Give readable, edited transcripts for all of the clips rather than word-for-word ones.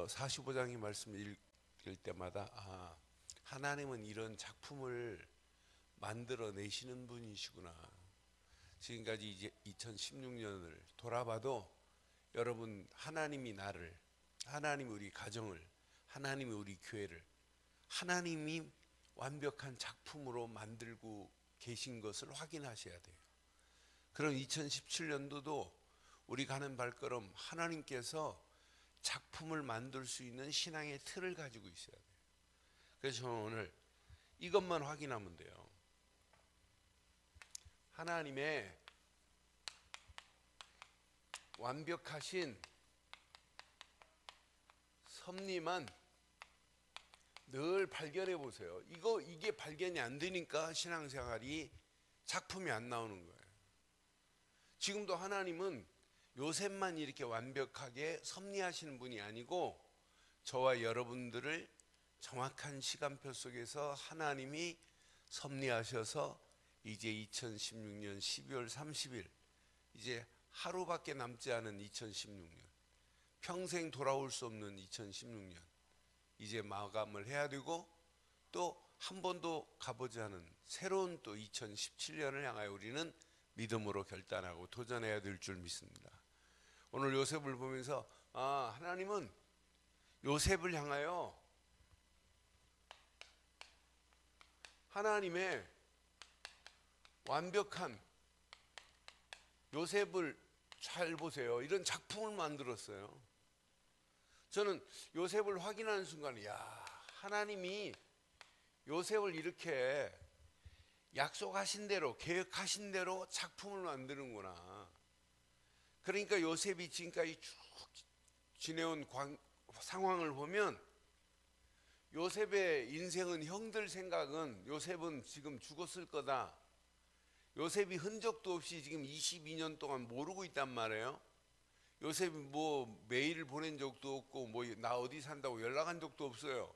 45장의 말씀을 읽을 때마다 하나님은 이런 작품을 만들어내시는 분이시구나. 지금까지 이제 2016년을 돌아봐도 여러분, 하나님이 나를, 하나님이 우리 가정을, 하나님이 우리 교회를 하나님이 완벽한 작품으로 만들고 계신 것을 확인하셔야 돼요. 그럼 2017년도도 우리 가는 발걸음, 하나님께서 작품을 만들 수 있는 신앙의 틀을 가지고 있어야 돼요. 그래서 저는 오늘 이것만 확인하면 돼요. 하나님의 완벽하신 섭리만 늘 발견해 보세요. 이게 발견이 안 되니까 신앙생활이 작품이 안 나오는 거예요. 지금도 하나님은 요셉만 이렇게 완벽하게 섭리하시는 분이 아니고 저와 여러분들을 정확한 시간표 속에서 하나님이 섭리하셔서 이제 2016년 12월 30일 이제 하루밖에 남지 않은 2016년, 평생 돌아올 수 없는 2016년 이제 마감을 해야 되고 또 한 번도 가보지 않은 새로운 또 2017년을 향하여 우리는 믿음으로 결단하고 도전해야 될 줄 믿습니다. 오늘 요셉을 보면서 하나님은 요셉을 향하여 하나님의 완벽한 요셉을 잘 보세요. 이런 작품을 만들었어요. 저는 요셉을 확인하는 순간에 하나님이 요셉을 이렇게 약속하신 대로, 계획하신 대로 작품을 만드는구나. 그러니까 요셉이 지금까지 쭉 지내온 상황을 보면 요셉의 인생은, 형들 생각은 요셉은 지금 죽었을 거다. 요셉이 흔적도 없이 지금 22년 동안 모르고 있단 말이에요. 요셉이 뭐 메일을 보낸 적도 없고 뭐 나 어디 산다고 연락한 적도 없어요.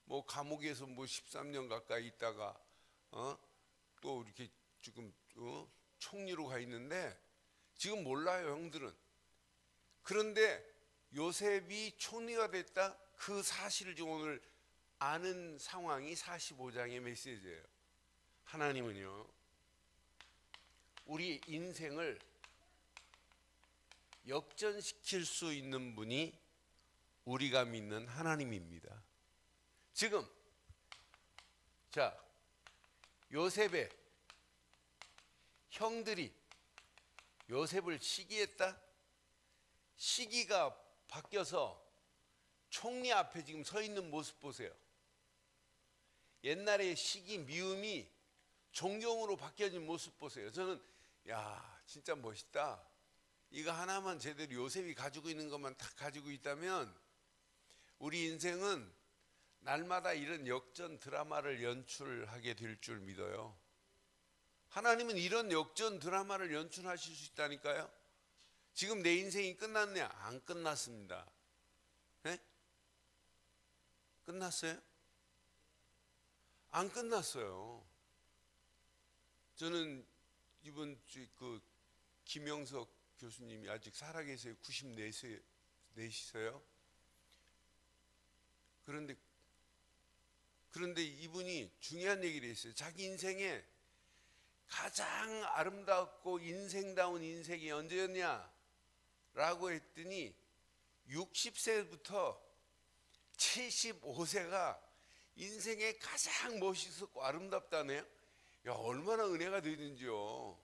뭐 감옥에서 뭐 13년 가까이 있다가 또 이렇게 지금 총리로 가 있는데 지금 몰라요, 형들은. 그런데 요셉이 총리가 됐다, 그 사실을 지금 오늘 아는 상황이 45장의 메시지예요. 하나님은요, 우리 인생을 역전시킬 수 있는 분이 우리가 믿는 하나님입니다. 지금 요셉의 형들이 요셉을 시기했다? 시기가 바뀌어서 총리 앞에 지금 서 있는 모습 보세요. 옛날의 시기 미움이 존경으로 바뀌어진 모습 보세요. 저는 진짜 멋있다. 이거 하나만 제대로 요셉이 가지고 있는 것만 다 가지고 있다면 우리 인생은 날마다 이런 역전 드라마를 연출하게 될 줄 믿어요. 하나님은 이런 역전 드라마를 연출하실 수 있다니까요. 지금 내 인생이 끝났냐? 안 끝났습니다. 네? 끝났어요? 안 끝났어요. 저는 이번 주 김영석 교수님이 아직 살아계세요. 94세요. 그런데 이분이 중요한 얘기를 했어요. 자기 인생에 가장 아름답고 인생다운 인생이 언제였냐? 라고 했더니 60세부터 75세가 인생에 가장 멋있었고 아름답다네요. 얼마나 은혜가 되는지요.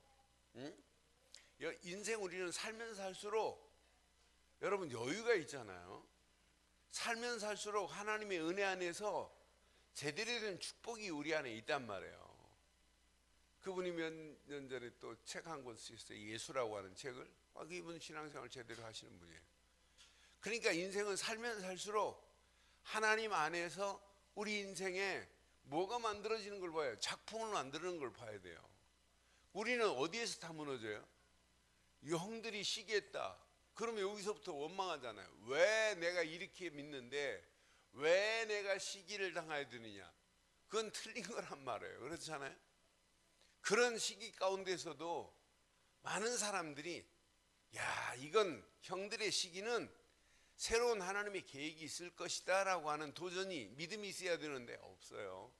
응? 인생 우리는 살면 살수록 여러분 여유가 있잖아요. 살면 살수록 하나님의 은혜 안에서 제대로 된 축복이 우리 안에 있단 말이에요. 그분이 몇 년 전에 또 책 한 권 쓰셨어요. 예수라고 하는 책을. 이분 신앙생활 제대로 하시는 분이에요. 그러니까 인생은 살면 살수록 하나님 안에서 우리 인생에 뭐가 만들어지는 걸 봐요. 작품을 만드는 걸 봐야 돼요. 우리는 어디에서 다 무너져요? 이 형들이 시기했다. 그러면 여기서부터 원망하잖아요. 왜 내가 이렇게 믿는데 왜 내가 시기를 당해야 되느냐? 그건 틀린 거란 말이에요. 그렇잖아요. 그런 시기 가운데서도 많은 사람들이 이건 형들의 시기는 새로운 하나님의 계획이 있을 것이다 라고 하는 도전이, 믿음이 있어야 되는데 없어요.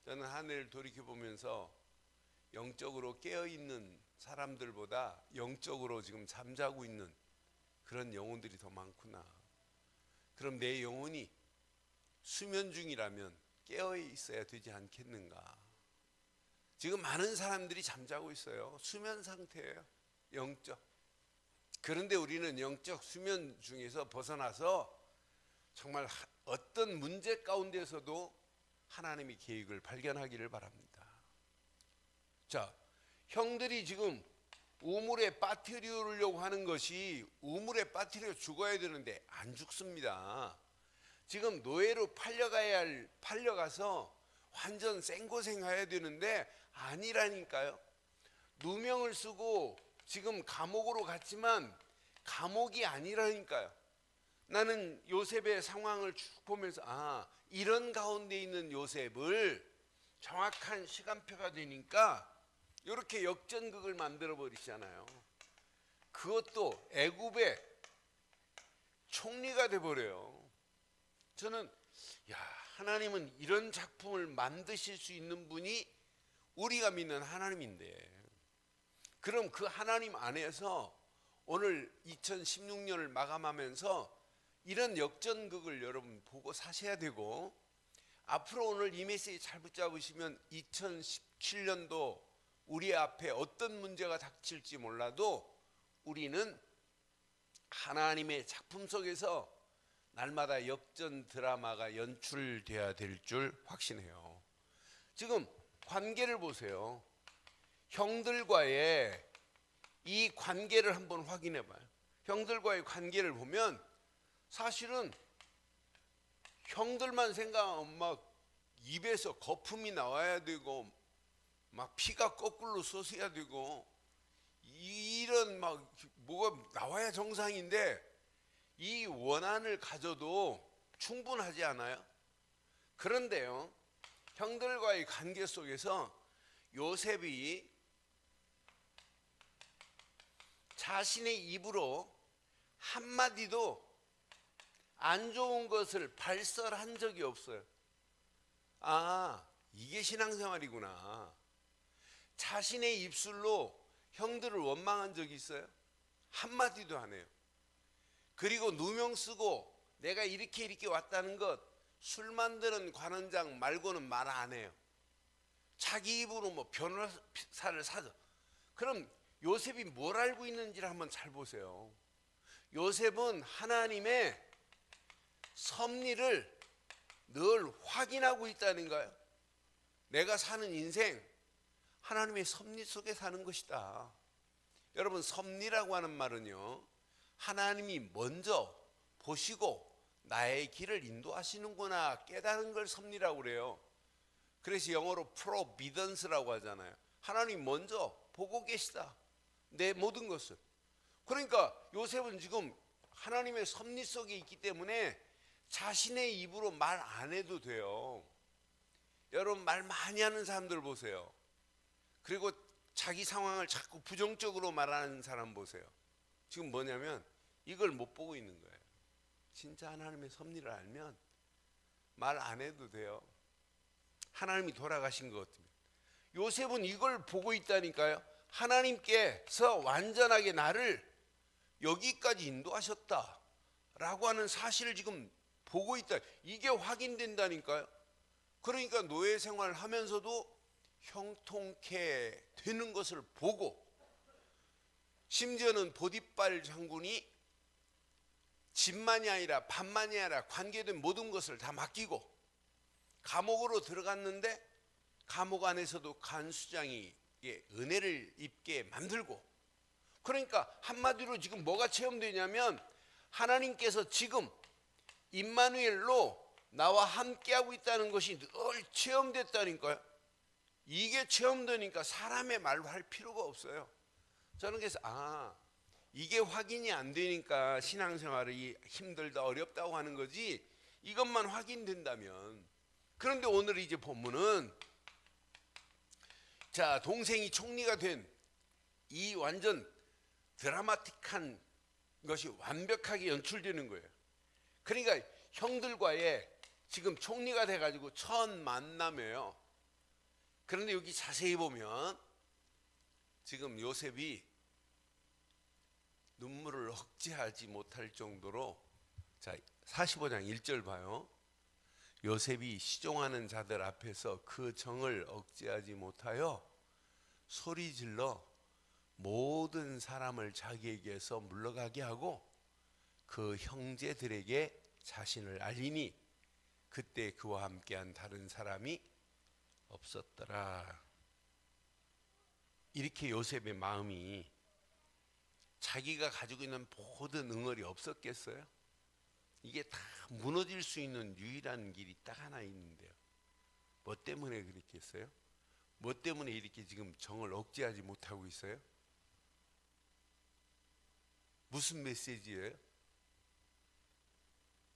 저는 한 해를 돌이켜보면서 영적으로 깨어있는 사람들보다 영적으로 지금 잠자고 있는 그런 영혼들이 더 많구나. 그럼 내 영혼이 수면 중이라면 깨어 있어야 되지 않겠는가. 지금 많은 사람들이 잠자고 있어요. 수면 상태예요. 영적. 그런데 우리는 영적 수면 중에서 벗어나서 정말 어떤 문제 가운데서도 하나님의 계획을 발견하기를 바랍니다. 자, 형들이 지금 우물에 빠뜨리려고 하는 것이, 우물에 빠뜨려 죽어야 되는데 안 죽습니다. 지금 노예로 팔려가서 완전 생고생해야 되는데 아니라니까요. 누명을 쓰고 지금 감옥으로 갔지만 감옥이 아니라니까요. 나는 요셉의 상황을 쭉 보면서 이런 가운데 있는 요셉을 정확한 시간표가 되니까 이렇게 역전극을 만들어 버리잖아요. 그것도 애굽의 총리가 돼버려요. 저는 하나님은 이런 작품을 만드실 수 있는 분이 우리가 믿는 하나님인데, 그럼 그 하나님 안에서 오늘 2016년을 마감하면서 이런 역전극을 여러분 보고 사셔야 되고, 앞으로 오늘 이 메시지 잘 붙잡으시면 2017년도 우리 앞에 어떤 문제가 닥칠지 몰라도 우리는 하나님의 작품 속에서 날마다 역전 드라마가 연출돼야 될 줄 확신해요. 지금 관계를 보세요. 형들과의 이 관계를 한번 확인해 봐요. 형들과의 관계를 보면 사실은 형들만 생각하면 막 입에서 거품이 나와야 되고 막 피가 거꾸로 솟아야 되고 이런 막 뭐가 나와야 정상인데, 이 원한을 가져도 충분하지 않아요? 그런데요, 형들과의 관계 속에서 요셉이 자신의 입으로 한마디도 안 좋은 것을 발설한 적이 없어요. 이게 신앙생활이구나. 자신의 입술로 형들을 원망한 적이 있어요? 한마디도 안 해요. 그리고 누명 쓰고 내가 이렇게 왔다는 것, 술 만드는 관원장 말고는 말 안 해요. 자기 입으로 뭐 변호사를 사죠. 그럼 요셉이 뭘 알고 있는지를 한번 잘 보세요. 요셉은 하나님의 섭리를 늘 확인하고 있다는 거예요. 내가 사는 인생 하나님의 섭리 속에 사는 것이다. 여러분, 섭리라고 하는 말은요, 하나님이 먼저 보시고 나의 길을 인도하시는구나 깨달은 걸 섭리라고 그래요. 그래서 영어로 providence라고 하잖아요. 하나님 먼저 보고 계시다, 내 모든 것을. 그러니까 요셉은 지금 하나님의 섭리 속에 있기 때문에 자신의 입으로 말 안 해도 돼요. 여러분, 말 많이 하는 사람들 보세요. 그리고 자기 상황을 자꾸 부정적으로 말하는 사람 보세요. 지금 뭐냐면 이걸 못 보고 있는 거예요. 진짜 하나님의 섭리를 알면 말 안 해도 돼요. 하나님이 돌아가신 것 같으면. 요셉은 이걸 보고 있다니까요. 하나님께서 완전하게 나를 여기까지 인도하셨다라고 하는 사실을 지금 보고 있다. 이게 확인된다니까요. 그러니까 노예 생활을 하면서도 형통케 되는 것을 보고, 심지어는 보디발 장군이 집만이 아니라 밥만이 아니라 관계된 모든 것을 다 맡기고 감옥으로 들어갔는데, 감옥 안에서도 간수장이 은혜를 입게 만들고, 그러니까 한마디로 지금 뭐가 체험되냐면 하나님께서 지금 임마누엘로 나와 함께하고 있다는 것이 늘 체험됐다니까요. 이게 체험되니까 사람의 말로 할 필요가 없어요. 저는 그래서 이게 확인이 안 되니까 신앙생활이 힘들다 어렵다고 하는 거지, 이것만 확인된다면. 그런데 오늘 이제 본문은 동생이 총리가 된 이 완전 드라마틱한 것이 완벽하게 연출되는 거예요. 그러니까 형들과의 지금 총리가 돼가지고 첫 만남이에요. 그런데 여기 자세히 보면 지금 요셉이 눈물을 억제하지 못할 정도로, 자 45장 1절 봐요. 요셉이 시종하는 자들 앞에서 그 정을 억제하지 못하여 소리질러 모든 사람을 자기에게서 물러가게 하고 그 형제들에게 자신을 알리니 그때 그와 함께한 다른 사람이 없었더라. 이렇게 요셉의 마음이, 자기가 가지고 있는 모든 응어리 없었겠어요? 이게 다 무너질 수 있는 유일한 길이 딱 하나 있는데요. 뭐 때문에 그랬겠어요? 뭐 때문에 이렇게 지금 정을 억제하지 못하고 있어요? 무슨 메시지예요?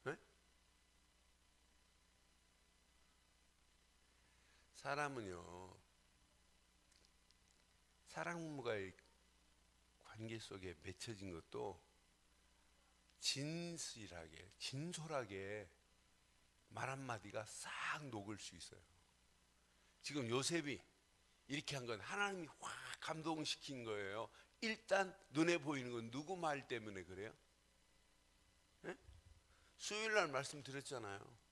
네? 사람은요, 사람과의 관계 속에 맺혀진 것도 진실하게, 진솔하게 말 한마디가 싹 녹을 수 있어요. 지금 요셉이 이렇게 한 건 하나님이 확 감동시킨 거예요. 일단 눈에 보이는 건 누구 말 때문에 그래요? 네? 수요일 날 말씀드렸잖아요.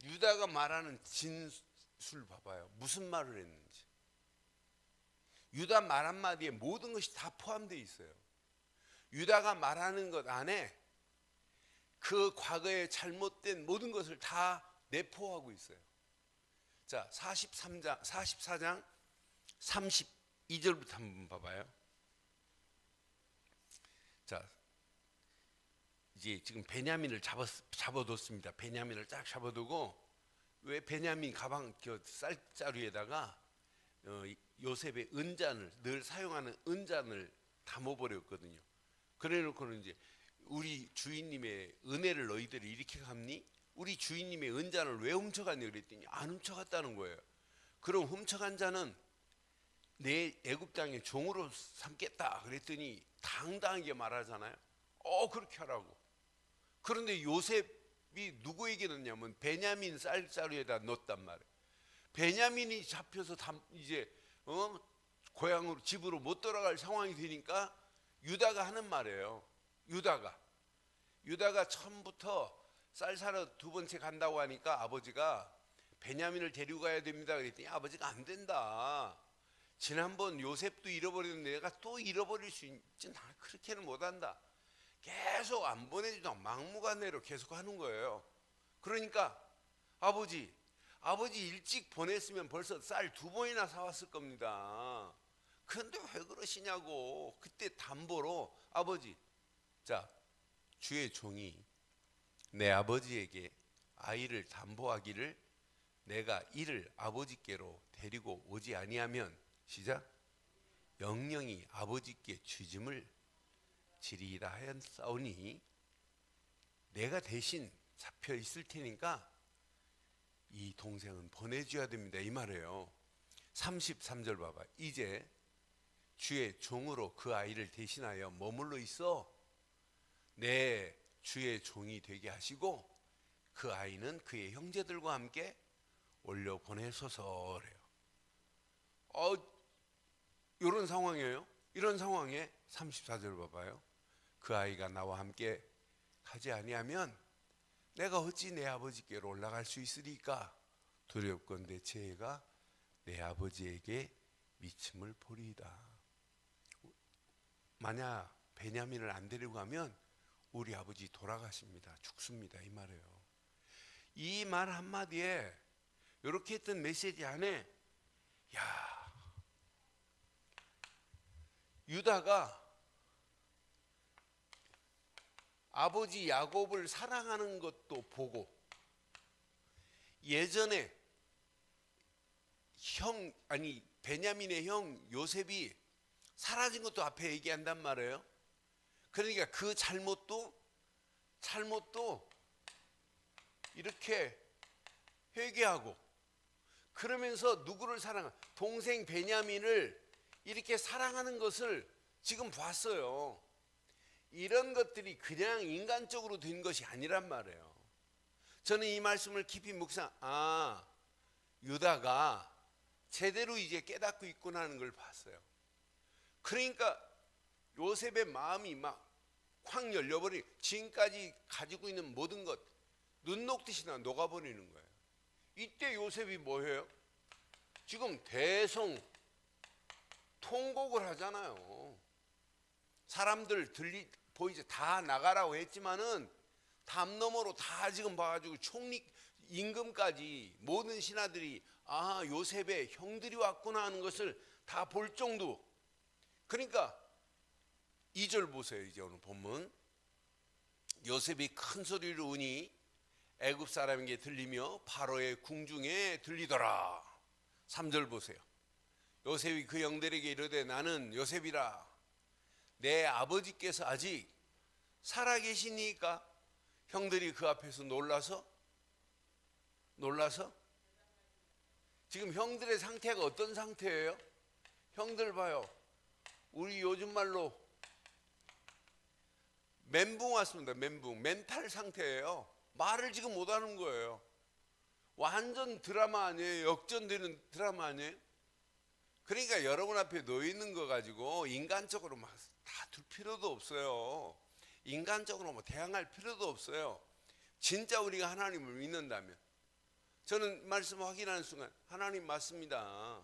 유다가 말하는 진술 봐봐요. 무슨 말을 했는지. 유다 말 한마디에 모든 것이 다 포함되어 있어요. 유다가 말하는 것 안에 그 과거의 잘못된 모든 것을 다 내포하고 있어요. 자, 44장 32절부터 한번 봐봐요. 자, 이제 지금 베냐민을 잡아뒀습니다. 베냐민을 쫙 잡아두고, 왜 베냐민 가방 쌀자루에다가 요셉의 은잔을, 늘 사용하는 은잔을 담아버렸거든요. 그래놓고는 이제 우리 주인님의 은혜를 너희들이 이렇게 갚니? 우리 주인님의 은잔을 왜 훔쳐갔니? 그랬더니 안 훔쳐갔다는 거예요. 그럼 훔쳐간 자는 내 애굽 땅의 종으로 삼겠다 그랬더니 당당하게 말하잖아요. 그렇게 하라고. 그런데 요셉이 누구에게 넣냐면 베냐민 쌀자루에다 넣었단 말이에요. 베냐민이 잡혀서 이제 고향으로, 집으로 못 돌아갈 상황이 되니까 유다가 하는 말이에요. 유다가 처음부터 쌀 사러 두 번째 간다고 하니까 아버지가 베냐민을 데리고 가야 됩니다 그랬더니 아버지가 안 된다. 지난번 요셉도 잃어버렸는데 내가 또 잃어버릴 수 있지, 나 그렇게는 못한다. 계속 안 보내주다 막무가내로 계속 하는 거예요. 그러니까 아버지 일찍 보냈으면 벌써 쌀 2번이나 사왔을 겁니다. 그런데 왜 그러시냐고. 그때 담보로 아버지, 자, 주의 종이 내 아버지에게 아이를 담보하기를 내가 이를 아버지께로 데리고 오지 아니하면, 시작, 영영이 아버지께 죄짐을 지리이다 하였사오니 내가 대신 잡혀 있을 테니까 이 동생은 보내줘야 됩니다, 이 말이에요. 33절 봐봐. 이제 주의 종으로 그 아이를 대신하여 머물러 있어 내 주의 종이 되게 하시고 그 아이는 그의 형제들과 함께 올려 보내소서 그래요. 이런 상황이에요. 이런 상황에 34절 봐봐요. 그 아이가 나와 함께 가지 아니하면 내가 어찌 내 아버지께로 올라갈 수 있으리까? 두렵건대 제 애가 내 아버지에게 미침을 보리이다. 만약 베냐민을 안 데리고 가면 우리 아버지 돌아가십니다. 죽습니다. 이 말이에요. 이 말 한마디에 이렇게 했던 메시지 안에, 유다가 아버지 야곱을 사랑하는 것도 보고, 예전에 베냐민의 형 요셉이 사라진 것도 앞에 얘기한단 말이에요. 그러니까 그 잘못도 이렇게 회개하고, 그러면서 누구를 동생 베냐민을 이렇게 사랑하는 것을 지금 봤어요. 이런 것들이 그냥 인간적으로 된 것이 아니란 말이에요. 저는 이 말씀을 깊이 유다가 제대로 이제 깨닫고 있구나 하는 걸 봤어요. 그러니까 요셉의 마음이 막 확 열려버리, 지금까지 가지고 있는 모든 것 눈 녹듯이 다 녹아버리는 거예요. 이때 요셉이 뭐해요? 지금 대성 통곡을 하잖아요. 사람들 보이지, 다 나가라고 했지만은 담 너머로 다 지금 봐가지고 총리 임금까지 모든 신하들이 요셉의 형들이 왔구나 하는 것을 다 볼 정도. 그러니까 2절 보세요. 이제 오늘 본문. 요셉이 큰 소리로 우니 애굽 사람에게 들리며 바로의 궁중에 들리더라. 3절 보세요. 요셉이 그 형들에게 이르되 나는 요셉이라. 내 아버지께서 아직 살아계시니까. 형들이 그 앞에서 놀라서 지금 형들의 상태가 어떤 상태예요? 형들 봐요. 우리 요즘 말로 멘붕 왔습니다. 멘탈 상태예요. 말을 지금 못하는 거예요. 완전 드라마 아니에요? 역전되는 드라마 아니에요? 그러니까 여러분 앞에 놓여 있는 거 가지고 인간적으로 막 다툴 필요도 없어요. 인간적으로 뭐 대항할 필요도 없어요. 진짜 우리가 하나님을 믿는다면. 저는 말씀 확인하는 순간 하나님 맞습니다.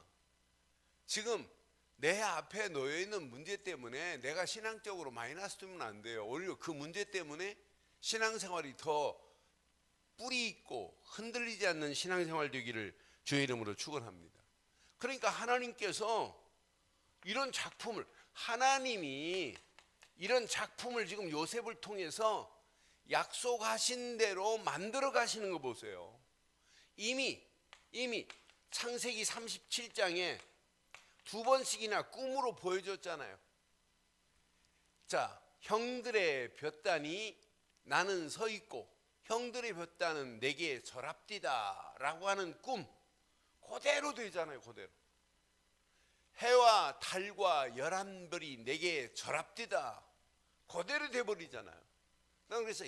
지금 내 앞에 놓여 있는 문제 때문에 내가 신앙적으로 마이너스 되면 안 돼요. 오히려 그 문제 때문에 신앙생활이 더 뿌리 있고 흔들리지 않는 신앙생활 되기를 주의 이름으로 축원합니다. 그러니까 하나님께서 이런 작품을, 하나님이 이런 작품을 지금 요셉을 통해서 약속하신 대로 만들어 가시는 거 보세요. 이미 창세기 37장에 2번씩이나 꿈으로 보여줬잖아요. 자, 형들의 볕단이 나는 서 있고 형들의 볕단은 내게 절합디다 라고 하는 꿈 그대로 되잖아요. 그대로. 해와 달과 11별이 내게 절합디다 그대로 돼버리잖아요. 그래서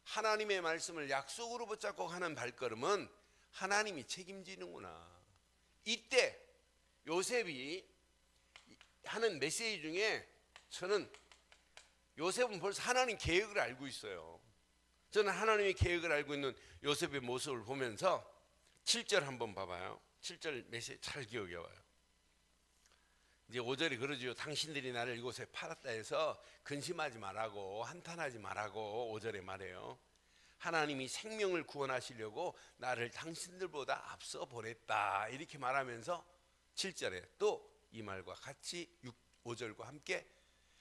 하나님의 말씀을 약속으로 붙잡고 하는 발걸음은 하나님이 책임지는구나. 이때 요셉이 하는 메시지 중에 저는 요셉은 벌써 하나님 계획을 알고 있어요. 저는 하나님의 계획을 알고 있는 요셉의 모습을 보면서 7절 한번 봐봐요. 7절 메시지 잘 기억해 와요. 이제 5절이 그러죠. 당신들이 나를 이곳에 팔았다 해서 근심하지 말라고, 한탄하지 말라고 5절에 말해요. 하나님이 생명을 구원하시려고 나를 당신들보다 앞서 보냈다 이렇게 말하면서 7절에 또 이 말과 같이 5절과 함께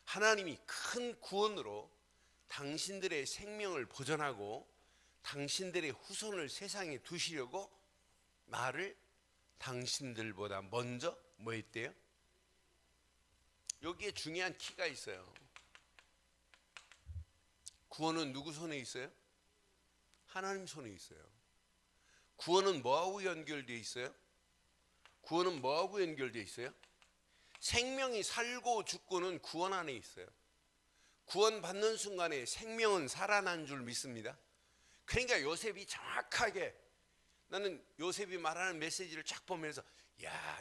하나님이 큰 구원으로 당신들의 생명을 보존하고 당신들의 후손을 세상에 두시려고 나를 당신들보다 먼저 뭐 했대요? 여기에 중요한 키가 있어요. 구원은 누구 손에 있어요? 하나님 손에 있어요. 구원은 뭐하고 연결되어 있어요? 구원은 뭐하고 연결되어 있어요? 생명이 살고 죽고는 구원 안에 있어요. 구원 받는 순간에 생명은 살아난 줄 믿습니다. 그러니까 요셉이 정확하게, 나는 요셉이 말하는 메시지를 쫙 보면서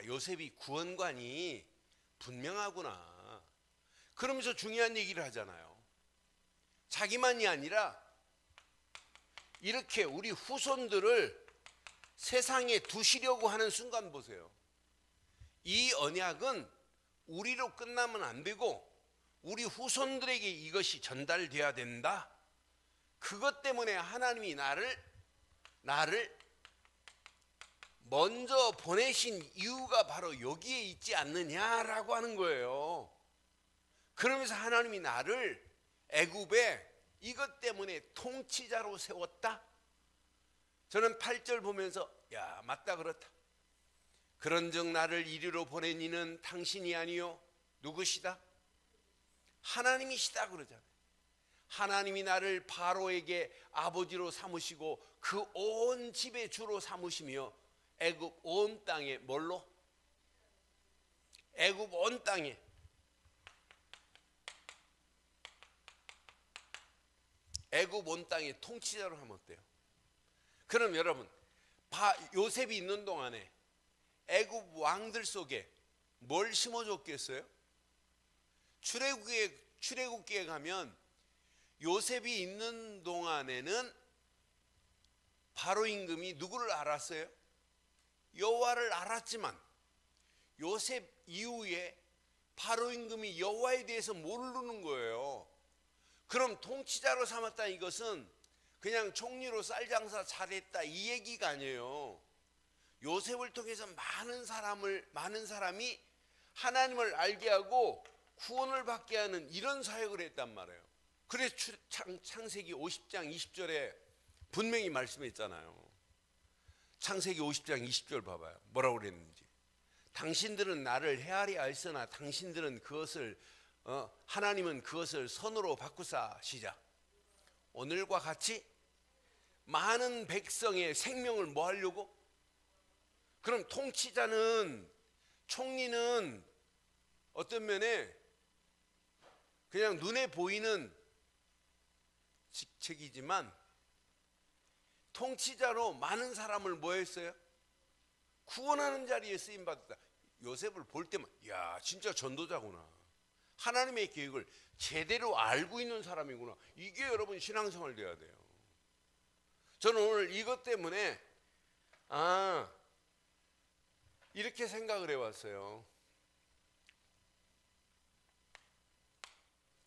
요셉이 구원관이 분명하구나 그러면서 중요한 얘기를 하잖아요. 자기만이 아니라 이렇게 우리 후손들을 세상에 두시려고 하는 순간 보세요. 이 언약은 우리로 끝나면 안 되고 우리 후손들에게 이것이 전달돼야 된다. 그것 때문에 하나님이 나를 먼저 보내신 이유가 바로 여기에 있지 않느냐라고 하는 거예요. 그러면서 하나님이 나를 애굽에 이것 때문에 통치자로 세웠다. 저는 8절 보면서 맞다, 그렇다. 그런즉 나를 이리로 보낸 이는 당신이 아니요 누구시다? 하나님이시다 그러잖아요. 하나님이 나를 바로에게 아버지로 삼으시고 그 온 집의 주로 삼으시며 애굽 온 땅에 뭘로? 애굽 온 땅에 애굽 온 땅에 통치자로 하면 어때요? 그럼 여러분 요셉이 있는 동안에 애굽 왕들 속에 뭘 심어줬겠어요? 출애굽기에 가면 요셉이 있는 동안에는 바로 임금이 누구를 알았어요? 여호와를 알았지만 요셉 이후에 바로 임금이 여호와에 대해서 모르는 거예요. 그럼 통치자로 삼았다 이것은 그냥 총리로 쌀장사 잘했다 이 얘기가 아니에요. 요셉을 통해서 많은 사람이 하나님을 알게 하고 구원을 받게 하는 이런 사역을 했단 말이에요. 그래서 창세기 50장 20절에 분명히 말씀했잖아요. 창세기 50장 20절 봐봐요. 뭐라고 그랬는지. 당신들은 나를 헤아리야 했으나 당신들은 그것을 하나님은 그것을 선으로 바꾸사 시작. 오늘과 같이 많은 백성의 생명을 뭐 하려고? 그럼 총리는 어떤 면에 그냥 눈에 보이는 직책이지만 통치자로 많은 사람을 뭐 했어요? 구원하는 자리에 쓰임 받았다. 요셉을 볼 때만 야 진짜 전도자구나. 하나님의 계획을 제대로 알고 있는 사람이구나. 이게 여러분 신앙생활 돼야 돼요. 저는 오늘 이것 때문에 이렇게 생각을 해왔어요.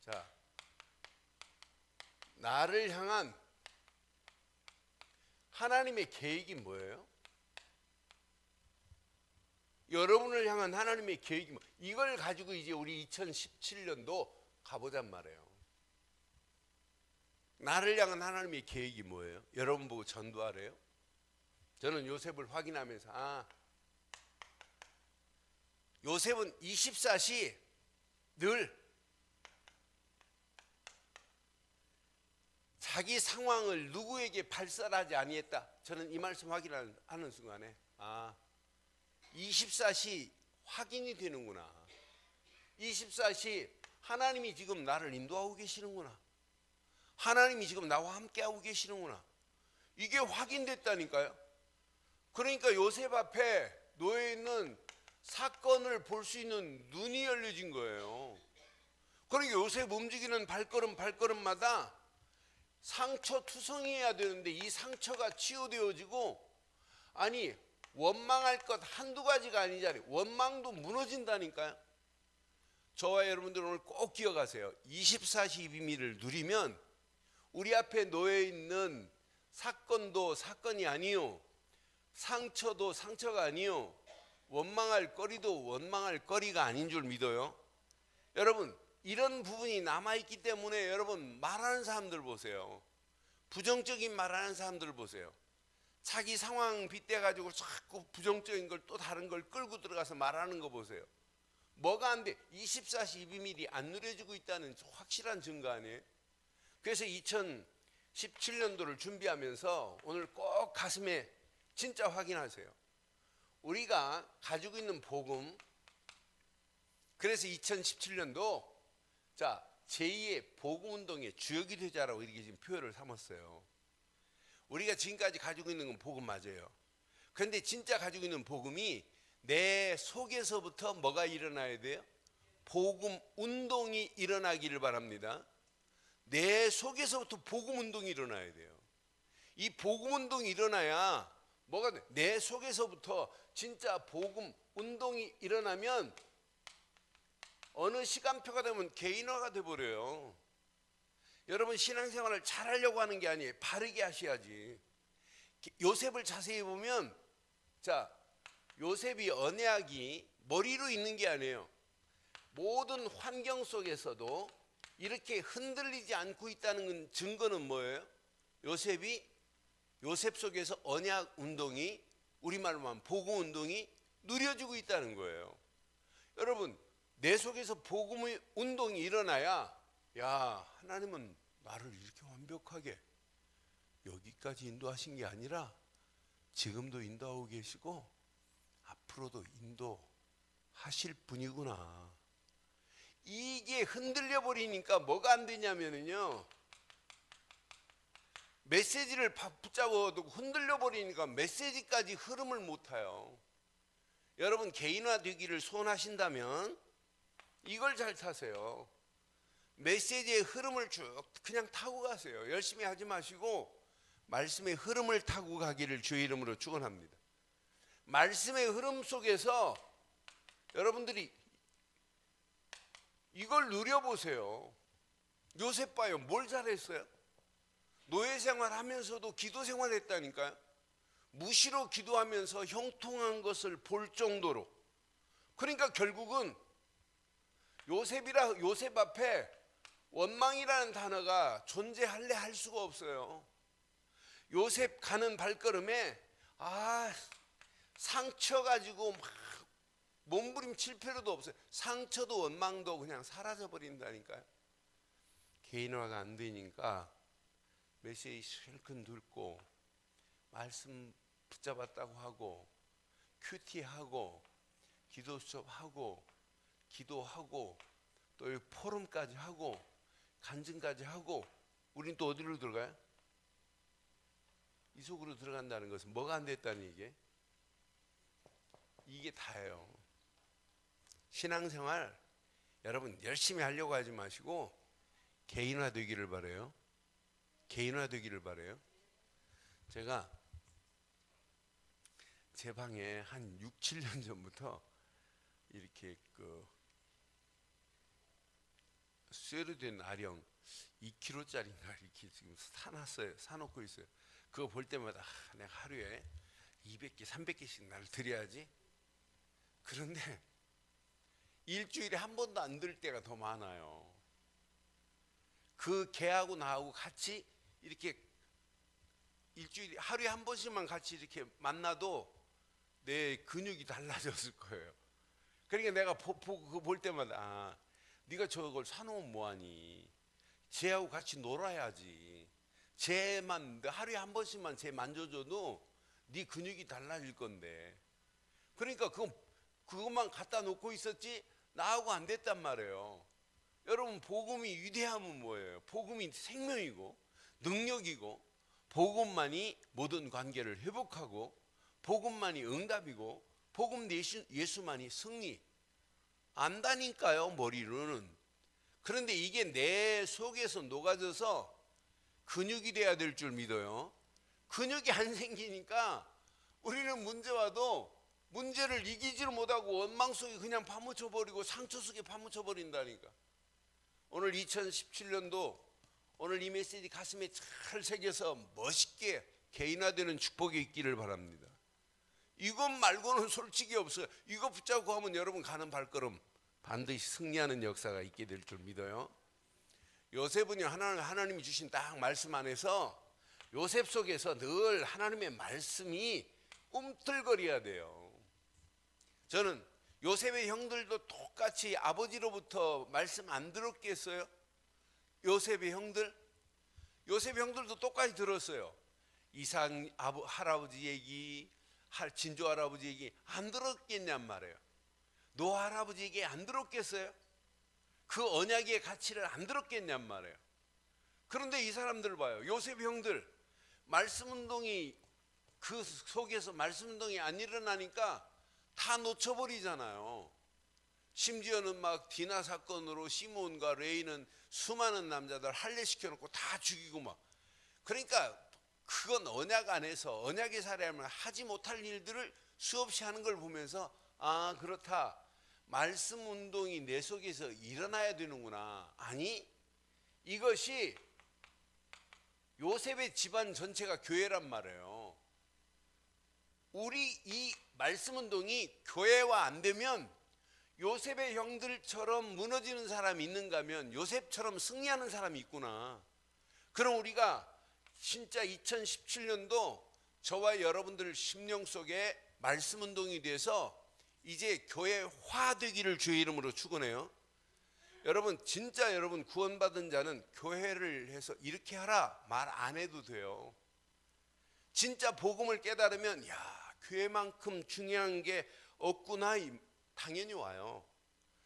자, 나를 향한 하나님의 계획이 뭐예요? 여러분을 향한 하나님의 계획이 뭐? 이걸 가지고 이제 우리 2017년도 가보잔 말이에요. 나를 향한 하나님의 계획이 뭐예요? 여러분 보고 전도하래요? 저는 요셉을 확인하면서 요셉은 24시 늘 자기 상황을 누구에게 발설하지 아니했다. 저는 이 말씀 확인하는 순간에 24시 확인이 되는구나. 24시 하나님이 지금 나를 인도하고 계시는구나. 하나님이 지금 나와 함께하고 계시는구나. 이게 확인됐다니까요. 그러니까 요셉 앞에 놓여있는 사건을 볼 수 있는 눈이 열려진 거예요. 그러니까 요셉 움직이는 발걸음마다 상처투성이해야 되는데 이 상처가 치유되어지고 원망할 것 한두 가지가 아니잖아요. 원망도 무너진다니까요. 저와 여러분들 오늘 꼭 기억하세요. 24시 비밀을 누리면 우리 앞에 놓여있는 사건도 사건이 아니요, 상처도 상처가 아니요, 원망할 거리도 원망할 거리가 아닌 줄 믿어요. 여러분 이런 부분이 남아있기 때문에 여러분 말하는 사람들 보세요. 부정적인 말하는 사람들 보세요. 자기 상황 빗대가지고 자꾸 부정적인 걸 또 다른 걸 끌고 들어가서 말하는 거 보세요. 뭐가 안 돼? 24시 비밀이 안 누려지고 있다는 확실한 증거 아니에요? 그래서 2017년도를 준비하면서 오늘 꼭 가슴에 진짜 확인하세요. 우리가 가지고 있는 복음, 그래서 2017년도 제2의 복음운동의 주역이 되자라고 이렇게 지금 표현을 삼았어요. 우리가 지금까지 가지고 있는 건 복음 맞아요. 그런데 진짜 가지고 있는 복음이 내 속에서부터 뭐가 일어나야 돼요? 복음 운동이 일어나기를 바랍니다. 내 속에서부터 복음 운동이 일어나야 돼요. 이 복음 운동이 일어나야 뭐가 돼? 내 속에서부터 진짜 복음 운동이 일어나면 어느 시간표가 되면 개인화가 돼버려요. 여러분 신앙생활을 잘하려고 하는 게 아니에요. 바르게 하셔야지. 요셉을 자세히 보면 요셉이 언약이 머리로 있는 게 아니에요. 모든 환경 속에서도 이렇게 흔들리지 않고 있다는 증거는 뭐예요? 요셉 속에서 언약 운동이, 우리말로 하면 복음 운동이 누려지고 있다는 거예요. 여러분 내 속에서 복음의 운동이 일어나야 하나님은 나를 이렇게 완벽하게 여기까지 인도하신 게 아니라 지금도 인도하고 계시고 앞으로도 하실 분이구나. 이게 흔들려 버리니까 뭐가 안 되냐면요, 메시지를 붙잡아도 흔들려 버리니까 메시지까지 흐름을 못 타요. 여러분, 개인화 되기를 소원하신다면 이걸 잘 타세요. 메시지의 흐름을 쭉 그냥 타고 가세요. 열심히 하지 마시고 말씀의 흐름을 타고 가기를 주의 이름으로 축원합니다. 말씀의 흐름 속에서 여러분들이 이걸 누려보세요. 요셉 봐요. 뭘 잘했어요? 노예 생활하면서도 기도 생활했다니까요. 무시로 기도하면서 형통한 것을 볼 정도로. 그러니까 결국은 요셉 앞에 원망이라는 단어가 존재할래 할 수가 없어요. 요셉 가는 발걸음에 상처 가지고 막 몸부림칠 필요도 없어요. 상처도 원망도 그냥 사라져 버린다니까요. 개인화가 안 되니까 메시지 실컷 듣고 말씀 붙잡았다고 하고 큐티하고 기도 수업하고 기도하고 또 포럼까지 하고 간증까지 하고 우린 또 어디로 들어가요? 이 속으로 들어간다는 것은 뭐가 안 됐다는 얘기예요? 이게 다예요. 신앙생활 여러분 열심히 하려고 하지 마시고 개인화 되기를 바라요. 개인화 되기를 바라요. 제가 제 방에 한 6, 7년 전부터 이렇게 쇠로된 아령 2kg짜리인가 이렇게 지금 사놨어요. 사놓고 있어요. 그거 볼 때마다 내가 하루에 200개, 300개씩 날 드려야지. 그런데 일주일에 한 번도 안 들 때가 더 많아요. 그 개하고 나하고 같이 이렇게 일주일에 하루에 한 번씩만 같이 이렇게 만나도 내 근육이 달라졌을 거예요. 그러니까 내가 그거 볼 때마다 네가 저걸 사놓으면 뭐하니? 쟤하고 같이 놀아야지. 쟤만 하루에 한 번씩만 쟤 만져줘도 네 근육이 달라질 건데. 그러니까 그것만 갖다 놓고 있었지 나하고 안 됐단 말이에요. 여러분, 복음이 위대하면 뭐예요? 복음이 생명이고 능력이고 복음만이 모든 관계를 회복하고 복음만이 응답이고 복음 예수만이 승리. 안다니까요, 머리로는. 그런데 이게 내 속에서 녹아져서 근육이 돼야 될 줄 믿어요. 근육이 안 생기니까 우리는 문제 와도 문제를 이기지를 못하고 원망 속에 그냥 파묻혀버리고 상처 속에 파묻혀버린다니까. 오늘 2017년도 오늘 이 메시지 가슴에 잘 새겨서 멋있게 개인화되는 축복이 있기를 바랍니다. 이것 말고는 솔직히 없어요. 이거 붙잡고 하면 여러분 가는 발걸음 반드시 승리하는 역사가 있게 될 줄 믿어요. 요셉은요, 하나님이 주신 딱 말씀 안에서 요셉 속에서 늘 하나님의 말씀이 꿈틀거려야 돼요. 저는 요셉의 형들도 똑같이 아버지로부터 말씀 안 들었겠어요? 요셉의 형들도 똑같이 들었어요. 이삭 할아버지 얘기, 진조 할아버지 얘기 안 들었겠냔 말이에요. 노 할아버지 얘기 안 들었겠어요? 그 언약의 가치를 안 들었겠냔 말이에요. 그런데 이 사람들 봐요. 요셉 형들 말씀 운동이 그 속에서 말씀 운동이 안 일어나니까 다 놓쳐버리잖아요. 심지어는 막 디나 사건으로 시몬과 레이는 수많은 남자들 할례시켜놓고 다 죽이고 막. 그러니까 그건 언약 안에서 언약의 사람을 하지 못할 일들을 수없이 하는 걸 보면서 그렇다. 말씀 운동이 내 속에서 일어나야 되는구나. 아니, 이것이 요셉의 집안 전체가 교회란 말이에요. 우리 이 말씀 운동이 교회화 안 되면 요셉의 형들처럼 무너지는 사람이 있는가 하면 요셉처럼 승리하는 사람이 있구나. 그럼 우리가 진짜 2017년도 저와 여러분들 심령 속에 말씀 운동이 돼서 이제 교회화 되기를 주의 이름으로 축원해요. 여러분, 진짜 여러분 구원받은 자는 교회를 해서 이렇게 하라 말 안 해도 돼요. 진짜 복음을 깨달으면 교회만큼 중요한 게 없구나. 당연히 와요.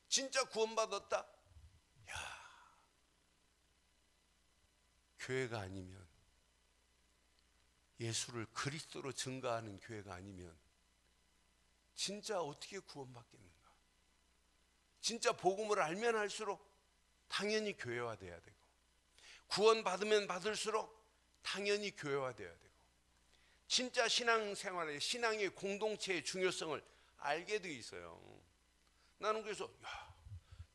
진짜 구원받았다? 야, 교회가 아니면, 예수를 그리스도로 증거하는 교회가 아니면 진짜 어떻게 구원받겠는가? 진짜 복음을 알면 할수록 당연히 교회화돼야 되고, 구원받으면 받을수록 당연히 교회화돼야 되고, 진짜 신앙생활의, 신앙의 공동체의 중요성을 알게 돼 있어요. 나는 그래서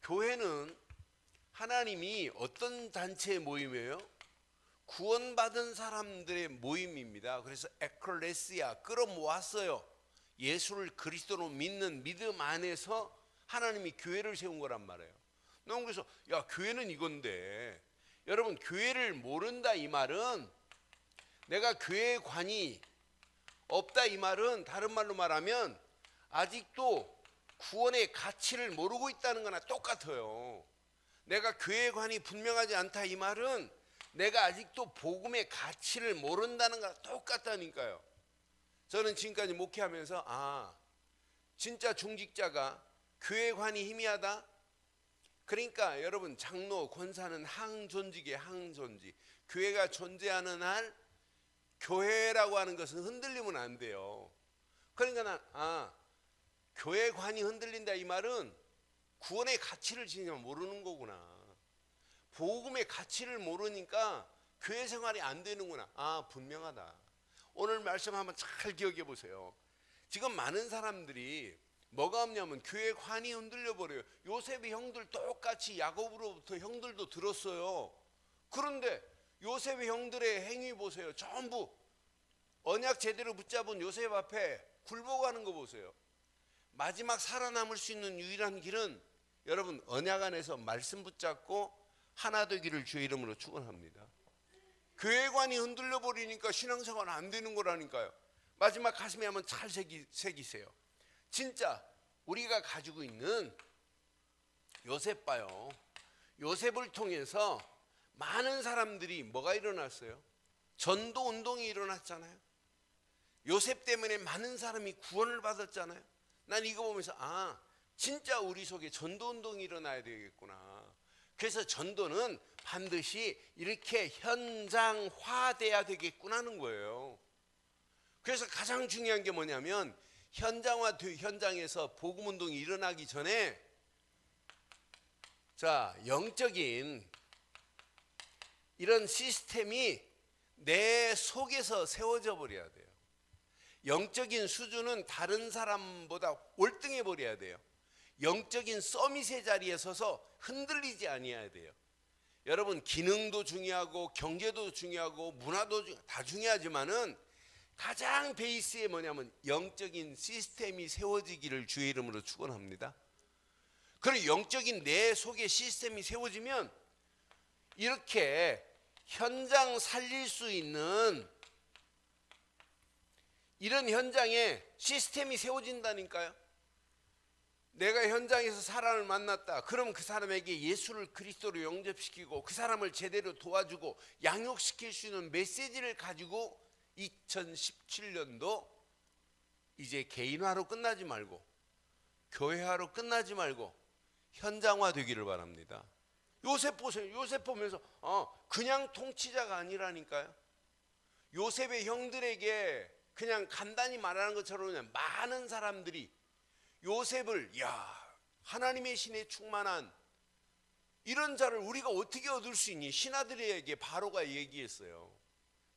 교회는 하나님이 어떤 단체의 모임이에요? 구원받은 사람들의 모임입니다. 그래서 에클레시아, 끌어모았어요. 예수를 그리스도로 믿는 믿음 안에서 하나님이 교회를 세운 거란 말이에요. 나는 그래서 교회는 이건데, 여러분, 교회를 모른다 이 말은, 내가 교회에 관이 없다 이 말은, 다른 말로 말하면 아직도 구원의 가치를 모르고 있다는 거나 똑같아요. 내가 교회에 관이 분명하지 않다 이 말은 내가 아직도 복음의 가치를 모른다는 거나 똑같다니까요. 저는 지금까지 목회하면서 진짜 중직자가 교회에 관이 희미하다? 그러니까 여러분, 장로, 권사는 항존직이에요. 항존직. 교회가 존재하는 한 교회라고 하는 것은 흔들리면 안 돼요. 그러니까 교회 관이 흔들린다 이 말은 구원의 가치를 전혀 모르는 거구나. 복음의 가치를 모르니까 교회 생활이 안 되는구나. 분명하다. 오늘 말씀 한번 잘 기억해 보세요. 지금 많은 사람들이 뭐가 없냐면 교회 관이 흔들려 버려요. 요셉의 형들 똑같이 야곱으로부터 형들도 들었어요. 그런데 요셉의 형들의 행위 보세요. 전부 언약 제대로 붙잡은 요셉 앞에 굴복하는 거 보세요. 마지막 살아남을 수 있는 유일한 길은 여러분, 언약 안에서 말씀 붙잡고 하나 되기를 주의 이름으로 축원합니다. 교회관이 흔들려 버리니까 신앙생활 안 되는 거라니까요. 마지막 가슴에 한번 잘 새기세요. 진짜 우리가 가지고 있는 요셉 봐요. 요셉을 통해서 많은 사람들이 뭐가 일어났어요? 전도 운동이 일어났잖아요. 요셉 때문에 많은 사람이 구원을 받았잖아요. 난 이거 보면서 진짜 우리 속에 전도 운동이 일어나야 되겠구나. 그래서 전도는 반드시 이렇게 현장화돼야 되겠구나 하는 거예요. 그래서 가장 중요한 게 뭐냐면, 현장에서 복음 운동이 일어나기 전에 영적인 이런 시스템이 내 속에서 세워져 버려야 돼요. 영적인 수준은 다른 사람보다 월등해 버려야 돼요. 영적인 서밋의 자리에 서서 흔들리지 아니어야 돼요. 여러분, 기능도 중요하고 경제도 중요하고 문화도 다 중요하지만은 가장 베이스에 뭐냐면 영적인 시스템이 세워지기를 주의 이름으로 축원합니다. 그리고 영적인 내 속에 시스템이 세워지면 이렇게 현장 살릴 수 있는 이런 현장에 시스템이 세워진다니까요. 내가 현장에서 사람을 만났다. 그럼 그 사람에게 예수를 그리스도로 영접시키고 그 사람을 제대로 도와주고 양육시킬 수 있는 메시지를 가지고 2017년도 이제 개인화로 끝나지 말고 교회화로 끝나지 말고 현장화 되기를 바랍니다. 요셉 보세요. 요셉 보면서 그냥 통치자가 아니라니까요. 요셉의 형들에게 그냥 간단히 말하는 것처럼 그냥 많은 사람들이 요셉을 하나님의 신에 충만한 이런 자를 우리가 어떻게 얻을 수 있니? 신하들에게 바로가 얘기했어요.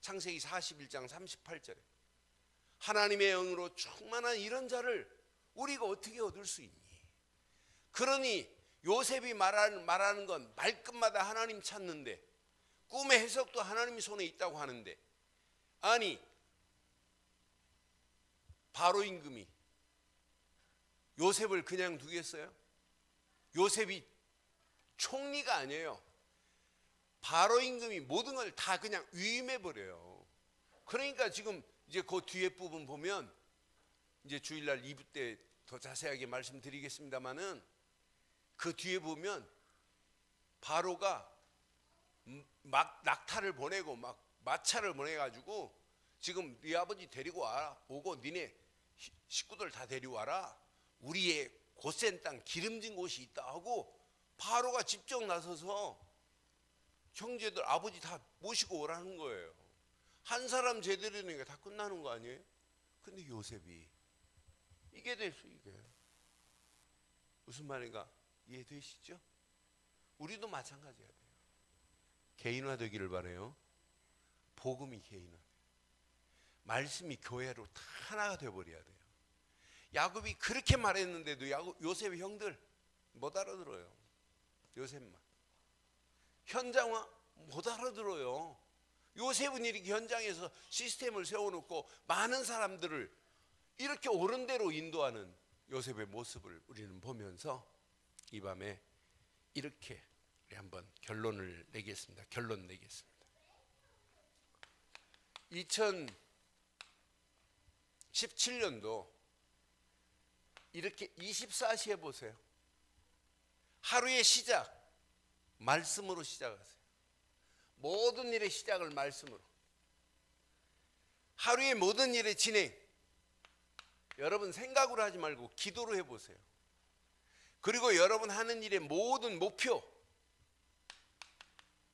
창세기 41장 38절에 하나님의 영으로 충만한 이런 자를 우리가 어떻게 얻을 수 있니? 그러니 요셉이 말하는 건 말끝마다 하나님 찾는데, 꿈의 해석도 하나님 손에 있다고 하는데, 아니 바로 임금이 요셉을 그냥 두겠어요? 요셉이 총리가 아니에요. 바로 임금이 모든 걸 다 그냥 위임해 버려요. 그러니까 지금 이제 그 뒤에 부분 보면 이제 주일날 2부 때 더 자세하게 말씀드리겠습니다만은 그 뒤에 보면 바로가 막 낙타를 보내고 막 마차를 보내가지고 지금 네 아버지 데리고 와라, 오고 니네 식구들 다 데려와라, 우리의 고센 땅 기름진 곳이 있다 하고 바로가 직접 나서서 형제들 아버지 다 모시고 오라는 거예요. 한 사람 제대로 되니까 다 끝나는 거 아니에요? 근데 요셉이 이게 됐어. 이게 무슨 말인가 이해되시죠? 우리도 마찬가지야 돼요. 개인화되기를 바래요. 복음이 개인화, 말씀이 교회로 다 하나가 되어버려야 돼요. 야곱이 그렇게 말했는데도 요셉의 형들 못 알아들어요. 요셉만 현장화 못 알아들어요. 요셉은 이렇게 현장에서 시스템을 세워놓고 많은 사람들을 이렇게 옳은 대로 인도하는 요셉의 모습을 우리는 보면서 이 밤에 이렇게 우리 한번 결론을 내겠습니다. 결론 내겠습니다. 2017년도 이렇게 24시 해보세요. 하루의 시작 말씀으로 시작하세요. 모든 일의 시작을 말씀으로. 하루의 모든 일의 진행 여러분 생각으로 하지 말고 기도로 해보세요. 그리고 여러분 하는 일의 모든 목표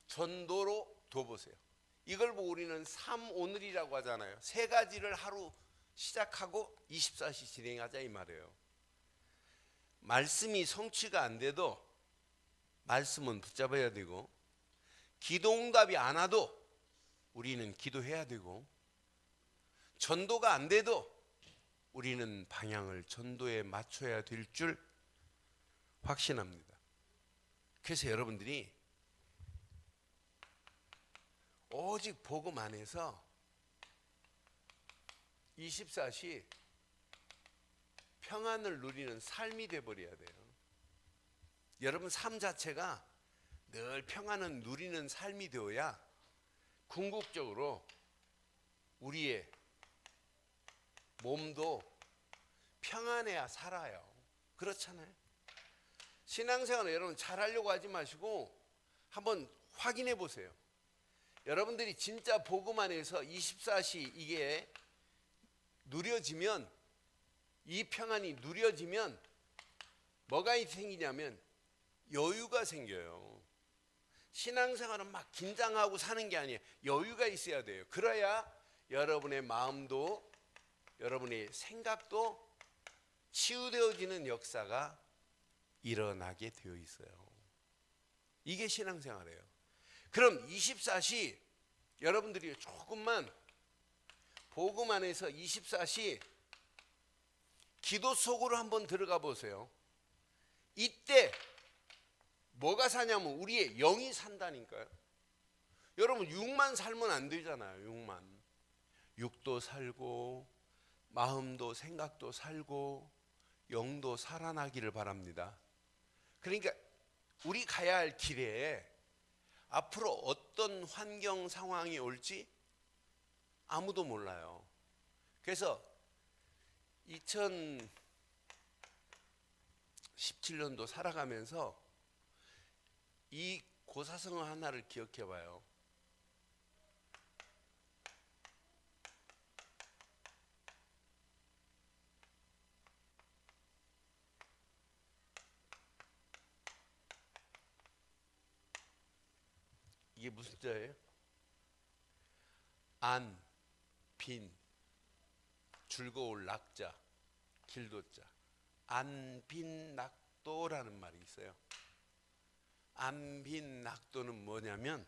전도로 둬보세요. 이걸 보고 우리는 3오늘이라고 하잖아요. 세 가지를 하루 시작하고 24시 진행하자 이 말이에요. 말씀이 성취가 안 돼도 말씀은 붙잡아야 되고, 기도응답이 안 와도 우리는 기도해야 되고, 전도가 안 돼도 우리는 방향을 전도에 맞춰야 될 줄 확신합니다. 그래서 여러분들이 오직 복음 안에서 24시 평안을 누리는 삶이 되어버려야 돼요. 여러분 삶 자체가 늘 평안을 누리는 삶이 되어야 궁극적으로 우리의 몸도 평안해야 살아요. 그렇잖아요. 신앙생활을 여러분 잘하려고 하지 마시고 한번 확인해 보세요. 여러분들이 진짜 복음 안에서 24시 이게 누려지면, 이 평안이 누려지면 뭐가 생기냐면 여유가 생겨요. 신앙생활은 막 긴장하고 사는 게 아니에요. 여유가 있어야 돼요. 그래야 여러분의 마음도 여러분의 생각도 치유되어지는 역사가 일어나게 되어 있어요. 이게 신앙생활이에요. 그럼 24시 여러분들이 조금만 복음 안에서 24시 기도 속으로 한번 들어가 보세요. 이때 뭐가 사냐면 우리의 영이 산다니까요. 여러분 육만 살면 안 되잖아요. 육도 살고 마음도 생각도 살고 영도 살아나기를 바랍니다. 그러니까 우리 가야 할 길에 앞으로 어떤 환경 상황이 올지 아무도 몰라요. 그래서 2017년도 살아가면서 이 고사성어 하나를 기억해 봐요. 이게 무슨 자예요? 안, 빈, 즐거울 낙자, 길도자. 안, 빈, 낙도라는 말이 있어요. 안, 빈, 낙도는 뭐냐면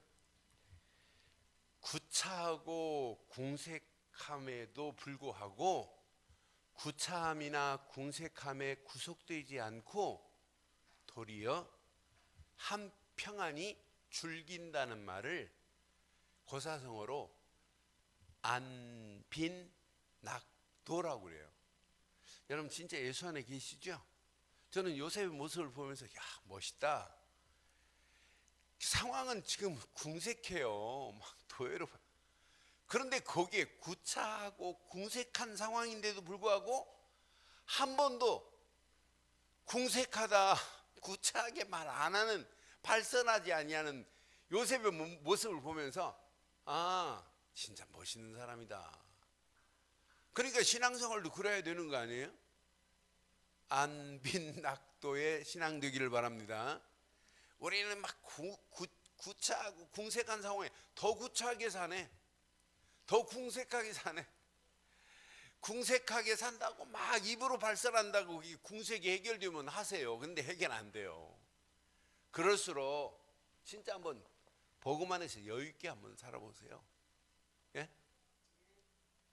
구차하고 궁색함에도 불구하고 구차함이나 궁색함에 구속되지 않고 도리어 한평안이 줄긴다는 말을 고사성어로 안빈 낙도라고 그래요. 여러분 진짜 예수 안에 계시죠? 저는 요셉의 모습을 보면서 야 멋있다. 상황은 지금 궁색해요. 막 도회로. 그런데 거기에 구차하고 궁색한 상황인데도 불구하고 한 번도 궁색하다 구차하게 말 안 하는, 발설하지 아니하는 요셉의 모습을 보면서 아 진짜 멋있는 사람이다. 그러니까 신앙생활도 그래야 되는 거 아니에요? 안빈낙도의 신앙 되기를 바랍니다. 우리는 막 구차하고 궁색한 상황에 더 구차하게 사네. 더 궁색하게 사네. 궁색하게 산다고 막 입으로 발설한다고 이 궁색이 해결되면 하세요. 근데 해결 안 돼요. 그럴수록 진짜 한번 복음 안에서 여유 있게 한번 살아보세요. 예?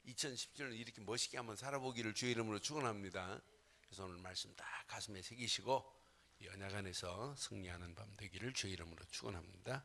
2017년 이렇게 멋있게 한번 살아보기를 주의 이름으로 축원합니다. 그래서 오늘 말씀 다 가슴에 새기시고 이 언약 안에서 승리하는 밤 되기를 주의 이름으로 축원합니다.